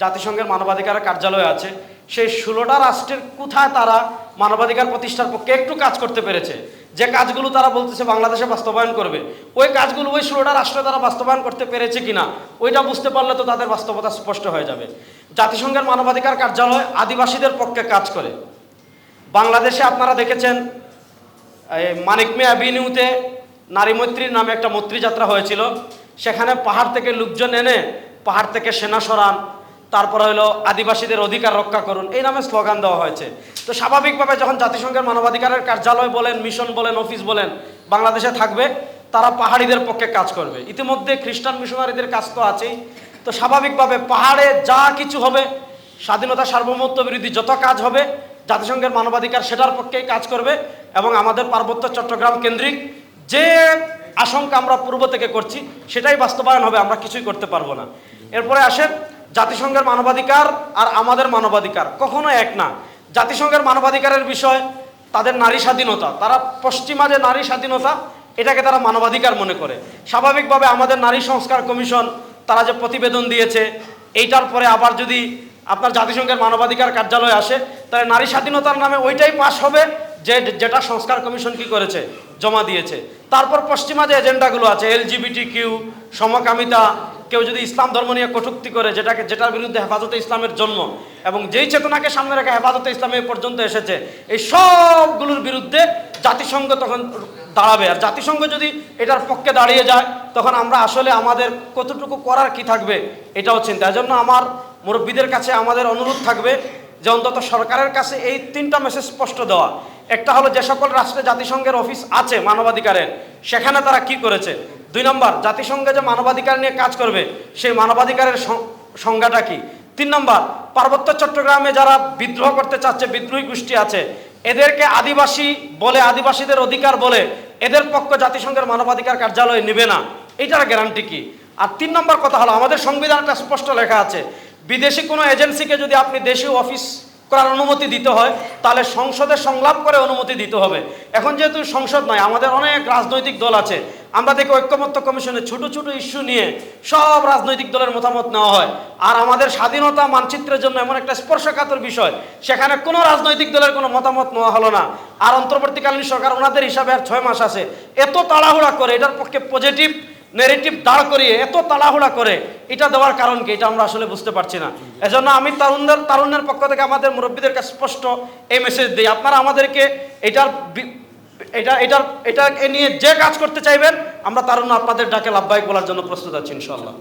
জাতিসংঘের মানবাধিকার কার্যালয় আছে, সেই 16টা রাষ্ট্রের কোথায় তারা মানবাধিকার প্রতিষ্ঠার পক্ষে একটু কাজ করতে পেরেছে? যে কাজগুলো তারা বলতেছে বাংলাদেশে বাস্তবায়ন করবে, ওই কাজগুলো ওই 16টা রাষ্ট্রে তারা বাস্তবায়ন করতে পেরেছে কিনা, ওইটা বুঝতে পারলে তো তাদের বাস্তবতা স্পষ্ট হয়ে যাবে। জাতিসংঘের মানবাধিকার কার্যালয় আদিবাসীদের পক্ষে কাজ করে। বাংলাদেশে আপনারা দেখেছেন মানিক মিয়া অ্যাভিনিউতে নারী মৈত্রীর নামে একটা মৈত্রী যাত্রা হয়েছিল। সেখানে পাহাড় থেকে লোকজন এনে পাহাড় থেকে সেনা সরান, তারপরে হলো আদিবাসীদের অধিকার রক্ষা করুন, এই নামে স্লোগান দেওয়া হয়েছে। তো স্বাভাবিকভাবে যখন জাতিসংঘের মানবাধিকারের কার্যালয় বলেন, মিশন বলেন, অফিস বলেন বাংলাদেশে থাকবে, তারা পাহাড়িদের পক্ষে কাজ করবে। ইতিমধ্যে খ্রিস্টান মিশনারিদের কাজ তো আছেই। তো স্বাভাবিকভাবে পাহাড়ে যা কিছু হবে, স্বাধীনতা সার্বভৌমত্ব বিরোধী যত কাজ হবে, জাতিসংঘের মানবাধিকার সেটার পক্ষেই কাজ করবে। এবং আমাদের পার্বত্য চট্টগ্রাম কেন্দ্রিক যে আশঙ্কা আমরা পূর্ব থেকে করছি সেটাই বাস্তবায়ন হবে, আমরা কিছুই করতে পারবো না। এরপরে আসেন, জাতিসংঘের মানবাধিকার আর আমাদের মানবাধিকার কখনো এক না। জাতিসংঘের মানবাধিকারের বিষয় তাদের নারী স্বাধীনতা, তারা পশ্চিমা যে নারী স্বাধীনতা এটাকে তারা মানবাধিকার মনে করে। স্বাভাবিকভাবে আমাদের নারী সংস্কার কমিশন তারা যে প্রতিবেদন দিয়েছে, এইটার পরে আবার যদি আপনার জাতিসংঘের মানবাধিকার কার্যালয়ে আসে, তাহলে নারী স্বাধীনতার নামে ওইটাই পাশ হবে যেটা সংস্কার কমিশন কি করেছে, জমা দিয়েছে। তারপর পশ্চিমা যে এজেন্ডাগুলো আছে, LGBT কিউ, সমকামিতা, কেউ যদি ইসলাম ধর্ম নিয়ে কটূক্তি করে, যেটার বিরুদ্ধে হেফাজতে ইসলামের জন্ম এবং যেই চেতনাকে সামনে রেখে হেফাজতে ইসলামে পর্যন্ত এসেছে, এই সবগুলোর বিরুদ্ধে জাতিসংঘ তখন দাঁড়াবে। আর জাতিসংঘ যদি এটার পক্ষে দাঁড়িয়ে যায়, তখন আমরা আসলে আমাদের কতটুকু করার কি থাকবে এটাও চিন্তা। এজন্য আমার মুরব্বীদের কাছে আমাদের অনুরোধ থাকবে যে অন্তত সরকারের কাছে এই 3টা মেসেজ স্পষ্ট দেওয়া। একটা হলো, যে সকল রাষ্ট্রে জাতিসংঘের অফিস আছে মানবাধিকারের, সেখানে তারা কি করেছে। 2 নম্বর, জাতিসংঘে যে মানবাধিকার নিয়ে কাজ করবে সেই মানবাধিকারের সংজ্ঞাটা কি। 3 নম্বর, পার্বত্য চট্টগ্রামে যারা বিদ্রোহ করতে চাচ্ছে, বিদ্রোহী গোষ্ঠী আছে, এদেরকে আদিবাসী বলে, আদিবাসীদের অধিকার বলে এদের পক্ষ জাতিসংঘের মানবাধিকার কার্যালয় নেবে না, এইটার গ্যারান্টি কি। আর 3 নম্বর কথা হলো, আমাদের সংবিধানটা স্পষ্ট লেখা আছে, বিদেশি কোনো এজেন্সিকে যদি আপনি দেশীয় অফিস করার অনুমতি দিতে হয়, তাহলে সংসদে সংলাপ করে অনুমতি দিতে হবে। এখন যেহেতু সংসদ নয়, আমাদের অনেক রাজনৈতিক দল আছে, আমরা দেখি ঐক্যমত্য কমিশনে ছোট ছোট ইস্যু নিয়ে সব রাজনৈতিক দলের মতামত নেওয়া হয়। আর আমাদের স্বাধীনতা মানচিত্রের জন্য এমন একটা স্পর্শকাতর বিষয়, সেখানে কোনো রাজনৈতিক দলের কোনো মতামত নেওয়া হলো না। আর অন্তর্বর্তীকালীন সরকার ওনাদের হিসাবে আর 6 মাস আছে, এত তাড়াহুড়া করে এটার পক্ষে পজিটিভ নেগেটিভ দাঁড় করিয়ে এত তাড়াহুড়া করে এটা দেওয়ার কারণ কি, এটা আমরা আসলে বুঝতে পারছি না। এজন্য আমি তারুণ্যের পক্ষ থেকে আমাদের মুরব্বীদের কাছে স্পষ্ট এই মেসেজ দিই, আপনারা আমাদেরকে এটা নিয়ে যে কাজ করতে চাইবেন, আমরা তারুণ্য আপনাদের ডাকে লাভবাহিক বলার জন্য প্রস্তুত আছি ইনশাআল্লাহ।